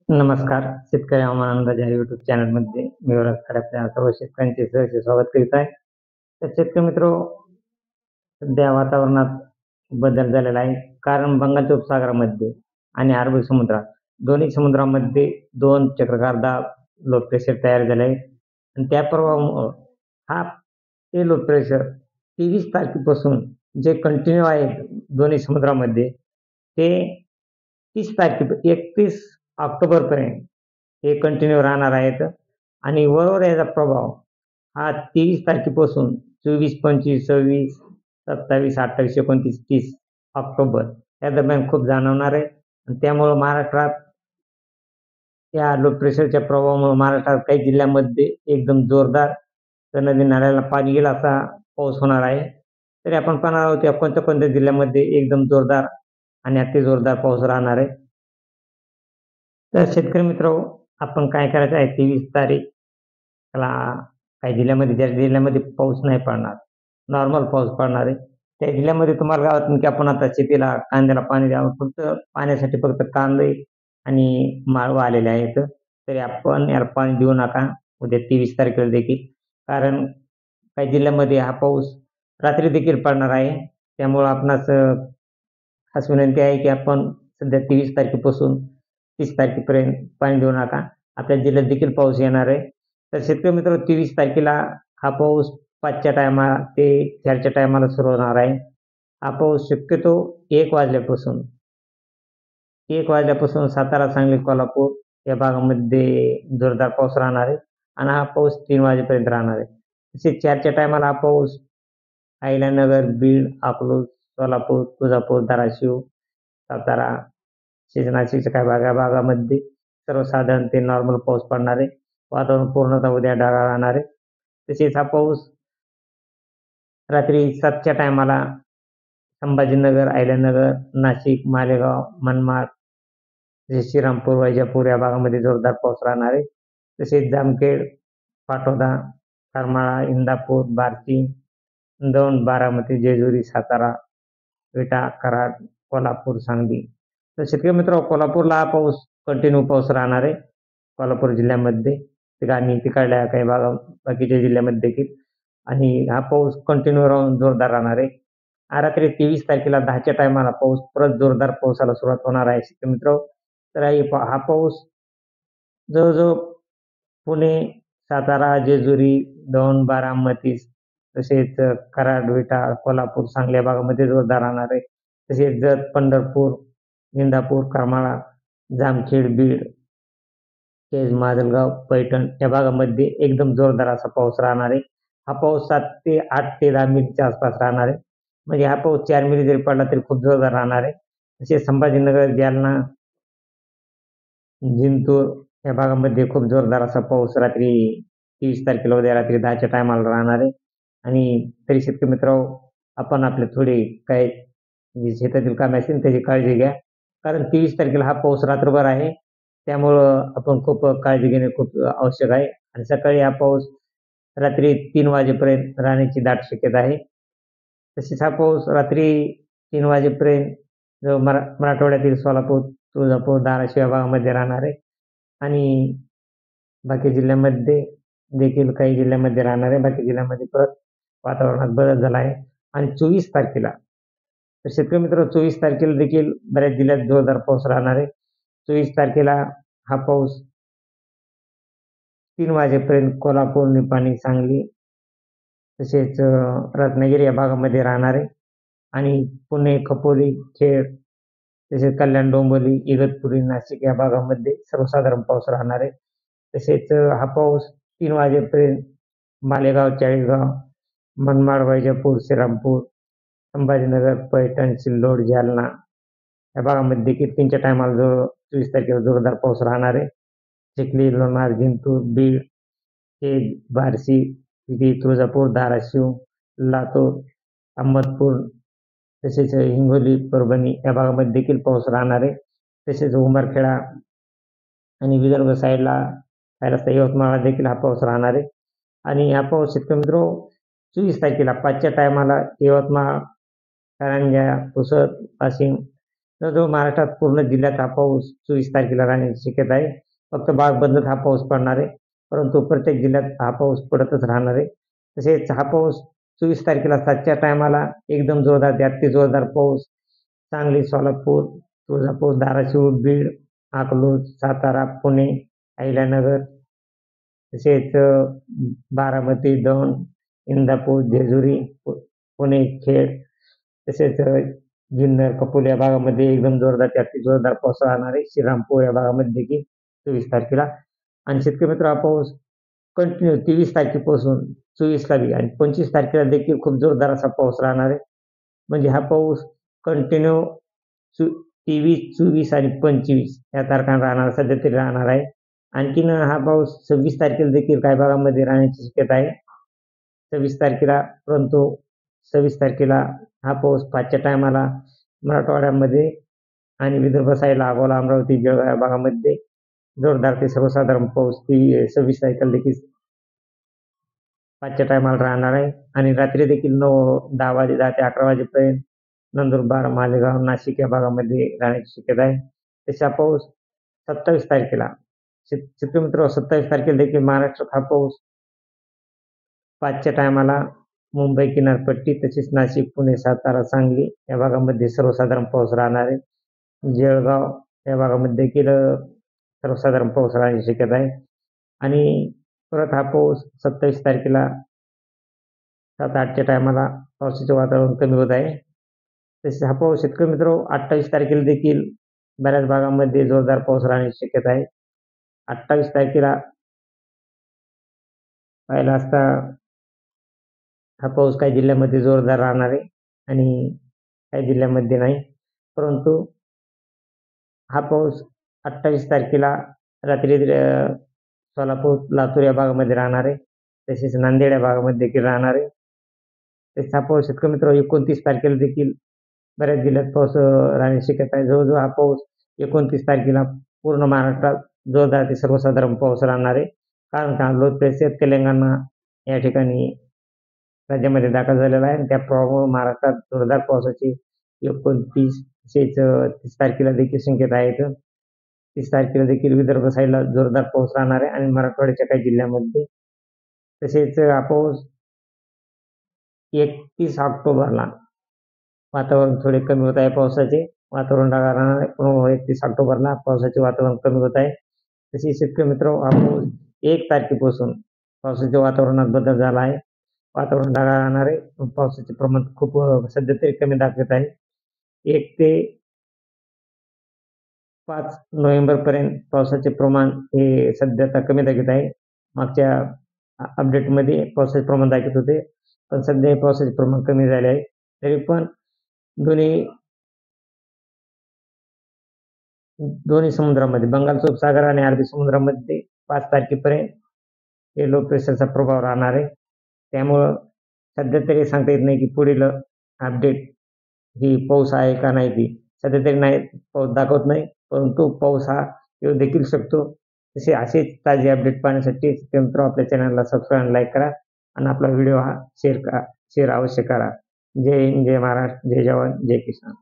नमस्कार. शेतकरी हवामान अंदाज या YouTube चॅनलमध्ये मी ओळख आपल्या सर्व शेतकऱ्यांचे सहर्ष स्वागत करीत आहे. तर शेतकरी मित्रो, सध्या वातावरणात बदल झालेला आहे. कारण बंगालच्या उपसागरामध्ये आणि अरबी समुद्रात दोन्ही समुद्रामध्ये 2 चक्राकार दाब लो प्रेशर तयार झाले आहे आणि त्या प्रभावामुळं ते लो प्रेशर 23 तारखेपासून जे कंटिन्यू आहे दोन्ही समुद्रामध्ये ते 30 तारखे 31 ऑक्टोबरपर्यंत हे कंटिन्यू राहणार आहेत आणि वरवर याचा प्रभाव हा 23 तारखेपासून 24, 25, 26, 27, 28, 29, 30 ऑक्टोबर या दरम्यान खूप जाणवणार आहे आणि त्यामुळं महाराष्ट्रात या लो प्रेशरच्या प्रभावामुळे महाराष्ट्रात काही जिल्ह्यांमध्ये एकदम जोरदार तर नदी नाल्याला पाणी येईल असा पाऊस होणार आहे. तरी आपण पाहणार आहोत या कोणत्या कोणत्या जिल्ह्यामध्ये एकदम जोरदार आणि अति जोरदार पाऊस राहणार आहे. तर शेतकरी मित्र, आपण काय करायचं आहे 23 तारीखला काही जिल्ह्यामध्ये ज्या जिल्ह्यामध्ये पाऊस नाही पडणार, नॉर्मल पाऊस पडणार आहे. त्या जिल्ह्यामध्ये तुम्हाला काय वाटतं की आपण आता शेतीला कांद्याला पाणी द्यावं. फक्त पाण्यासाठी फक्त कांदे आणि माळवा आलेले आहेत. तरी आपण याला पाणी देऊ नका उद्या 23 तारखेला देखील. कारण काही जिल्ह्यामध्ये हा पाऊस रात्री देखील पडणार आहे. त्यामुळं आपणास खास विनंती आहे की आपण सध्या 23 तारखेपासून 30 तारखेपर्यंत पाणी देऊ नका. आपल्या जिल्ह्यात देखील पाऊस येणार आहे. तर शेतकरी मित्र, 23 तारखेला हा पाऊस 5च्या टायमाला ते 4च्या टायमाला सुरू होणार आहे. हा पाऊस शक्यतो 1 वाजल्यापासून सातारा, सांगली, कोल्हापूर या भागामध्ये जोरदार पाऊस राहणार आहे आणि हा पाऊस 3 वाजेपर्यंत राहणार आहे. तसेच 4च्या टायमाला हा पाऊस अहिल्यानगर, बीड, अकलूज, सोलापूर, तुळजापूर, धाराशिव, सातारा, नाशिकच्या काही भागामध्ये सर्वसाधारण ते नॉर्मल पाऊस पडणार आहे. वातावरण पूर्णतः उद्या ढगाळ राहणार आहे. तसेच हा पाऊस रात्री 7च्या टायमाला संभाजीनगर, अहिल्यानगर, नाशिक, मालेगाव, मनमाड, श्रीरामपूर, वैजापूर या भागामध्ये जोरदार पाऊस राहणार आहे. तसेच जामखेड, पाटोदा, करमाळा, इंदापूर, बार्शी, दौंड, बारामती, जेजुरी, सातारा, विटा, कराड, कोल्हापूर, सांगली. तर शेतकरी मित्र, कोल्हापूरला हा पाऊस कंटिन्यू पाऊस राहणार आहे. कोल्हापूर जिल्ह्यामध्ये आणि तिकडल्या काही बाकीच्या जिल्ह्यामध्ये देखील आणि हा पाऊस कंटिन्यू राहून जोरदार राहणार आहे. रात्री 23 तारखेला 10च्या टायमाला पाऊस परत जोरदार पावसाला सुरुवात होणार आहे शेतकरी मित्र. तर हा पाऊस जवळजवळ पुणे, सातारा, जेजुरी, दौंड, बारामती तसेच कराड, विटा, कोल्हापूर, सांगली या भागामध्ये जोरदार राहणार आहे. तसेच जत, पंढरपूर, इंदापूर, करमाळा, जामखेड, बीड, केज, माजलगाव, पैठण या भागामध्ये एकदम जोरदार असा पाऊस राहणार आहे. हा पाऊस 7 ते 8 ते 10 मिलीच्या आसपास राहणार आहे. म्हणजे हा पाऊस 4 मिली जरी पडला तरी खूप जोरदार राहणार आहे. तसेच संभाजीनगर, जालना, जिंतूर या भागामध्ये खूप जोरदार असा पाऊस रात्री 23 तारखेला उद्या रात्री 10च्या टायमाला राहणार आहे. आणि तरी शेतकरी मित्रांनो, आपण आपले थोडे काही जी शेतातील कामे असतील त्याची काळजी घ्या. कारण 23 तारखेला हा पाऊस रात्रभर आहे. त्यामुळं आपण खूप काळजी घेणे खूप आवश्यक आहे आणि सकाळी हा पाऊस रात्री 3 वाजेपर्यंत राहण्याची दाट शक्यता आहे. तसेच हा पाऊस रात्री 3 वाजेपर्यंत जो मराठवाड्यातील सोलापूर, तुळजापूर, धाराशिव या भागामध्ये राहणार आहे आणि बाकी जिल्ह्यामध्ये देखील काही जिल्ह्यामध्ये राहणार आहे. बाकी जिल्ह्यामध्ये परत वातावरणात बदल झाला आहे आणि 24 तारखेला तर शेतकरी मित्र 24 तारखेला देखील बऱ्याच जिल्ह्यात जोरदार पाऊस राहणार आहे. 24 तारखेला हा पाऊस 3 वाजेपर्यंत कोल्हापूर, निपाणी, सांगली तसेच रत्नागिरी या भागामध्ये राहणार आहे आणि पुणे, खोपोली, खेड तसेच कल्याण, डोंबिवली, इगतपुरी, नाशिक या भागामध्ये सर्वसाधारण पाऊस राहणार आहे. तसेच हा पाऊस 3 वाजेपर्यंत मालेगाव, चाळीसगाव, मनमाड, वैजापूर, श्रीरामपूर, संभाजीनगर, पैठण, सिल्लोड, जालना या भागामध्ये देखील 3च्या टायमाला 24 तारखेला जोरदार पाऊस राहणार आहे. चिखली, लोणार, जिंतूर, बीड, केज, बार्शी, तुळजापूर, धाराशिव, लातूर, अहमदपूर तसेच हिंगोली, परभणी या भागामध्ये देखील पाऊस राहणार आहे. तसेच उमरखेडा आणि विदर्भ साईडला यवतमाळला देखील हा पाऊस राहणार आहे आणि हा पाऊस शेतकरी मित्रांनो 24 तारखेला 5च्या टायमाला यवतमाळ, कारंजा, पुसद, वाशिम जवळजवळ महाराष्ट्रात पूर्ण जिल्ह्यात हा पाऊस 24 तारखेला राहण्याची शक्यता आहे. फक्त भाग बदलत हा पाऊस पडणार आहे. परंतु प्रत्येक जिल्ह्यात हा पाऊस पडतच राहणार आहे. तसेच हा पाऊस 24 तारखेला 7च्या टायमाला एकदम जोरदार ते अति जोरदार पाऊस सांगली, सोलापूर, तुळजापूर, धाराशिव, बीड, अकलूज, सातारा, पुणे, अहिल्यानगर तसेच बारामती, दौंड, इंदापूर, जेजुरी, पुणे, खेड तसेच जुन्नर, कपोल या भागामध्ये एकदम जोरदार ते अति जोरदार पाऊस राहणार आहे. श्रीरामपूर या भागामध्ये देखील 24 तारखेला आणि शेतकरी मित्र हा पाऊस कंटिन्यू 23 तारखेपासून 24ला बी आणि 25 तारखेला देखील खूप जोरदार असा पाऊस राहणार आहे. म्हणजे हा पाऊस कंटिन्यू 23, 24 आणि 25 या तारखांना राहणार सध्या तरी राहणार आहे. आणखीन हा पाऊस 26 तारखेला देखील काही भागामध्ये राहण्याची शक्यता आहे. 26 तारखेला परंतु 26 तारखेला हा पाऊस 5च्या टायमाला मराठवाड्यामध्ये आणि विदर्भ साईडला अकोला, अमरावती, जळगाव या भागामध्ये जोरदार ते सर्वसाधारण पाऊस 26 तारखेला देखील 5च्या टायमाला राहणार आहे आणि रात्री देखील 10 ते 11 वाजेपर्यंत नंदुरबार, मालेगाव, नाशिक या भागामध्ये राहण्याची शक्यता आहे. तसा पाऊस 27 तारखेला शेतकरी मित्र 27 तारखेला देखील महाराष्ट्रात हा पाऊस 5च्या टायमाला मुंबई किनारपट्टी तसेच नाशिक, पुणे, सातारा, सांगली या भागामध्ये सर्वसाधारण पाऊस राहणार आहे. जळगाव या भागामध्ये देखील सर्वसाधारण पाऊस राहण्याची शक्यता आहे आणि परत हा पाऊस 27 तारखेला 7-8च्या टायमाला पावसाचे वातावरण कमी होत आहे. तसेच हा पाऊस शेतकरी मित्र 28 तारखेला देखील बऱ्याच भागामध्ये जोरदार पाऊस राहण्याची शक्यता आहे. 28 तारखेला पाहिला असता हा पाऊस काही जिल्ह्यामध्ये जोरदार राहणार आहे आणि काही जिल्ह्यामध्ये नाही. परंतु हा पाऊस 28 तारखेला रात्री सोलापूर, लातूर या भागामध्ये राहणार आहे. तसेच नांदेड या भागामध्ये देखील राहणार आहे. तसेच हा पाऊस शेतकरी मित्र 29 तारखेला देखील बऱ्याच जिल्ह्यात पाऊस राहण्याची शक्यता आहे. जवळजवळ हा पाऊस 29 तारखेला पूर्ण महाराष्ट्रात जोरदार ते सर्वसाधारण पाऊस राहणार आहे. कारण का लो प्रेशर तेलंगणा या ठिकाणी राज्यामध्ये दाखल झालेला आहे आणि त्या प्रभावामुळे महाराष्ट्रात जोरदार पावसाची 29 तसेच 30 तारखेला देखील संकेत आहेत. 30 तारखेला देखील विदर्भ साईडला जोरदार पाऊस राहणार आहे आणि मराठवाड्याच्या काही जिल्ह्यामध्ये तसेच हा पाऊस 31 ऑक्टोबरला वातावरण थोडे कमी होत आहे पावसाचे वातावरण ढगाळ राहणार आहे. 31 ऑक्टोबरला पावसाचे वातावरण कमी होत आहे. तसेच शेतकरी मित्र हा पाऊस 1 तारखेपासून पावसाच्या वातावरणात बदल झाला आहे. वातावरण ढगाळ राहणार आहे. पावसाचे प्रमाण खूप सध्या तरी कमी दाखवत आहे. 1 ते 5 नोव्हेंबरपर्यंत पावसाचे प्रमाण हे सध्या आता कमी दाखवत आहे. मागच्या अपडेटमध्ये पावसाचे प्रमाण दाखवत होते, पण सध्या पावसाचे प्रमाण कमी झाले आहे. तरी पण दोन्ही समुद्रामध्ये बंगालचा उपसागर आणि अरबी समुद्रामध्ये 5 तारखेपर्यंत हे लो प्रेशरचा प्रभाव राहणार आहे. त्यामुळं सध्या तरी सांगता येत नाही की पुढील अपडेट ही पाऊस आहे का नाही ती. सध्या तरी नाही पाऊस दाखवत नाही, परंतु पाऊस हा येऊ देखील शकतो. असेच ताजे अपडेट पाहण्यासाठी मित्रांनो आपल्या चॅनलला सबस्क्राईब आणि लाईक करा आणि आपला व्हिडिओ हा शेअर अवश्य करा. जय हिंद, जय महाराष्ट्र, जय जवान, जय किसान.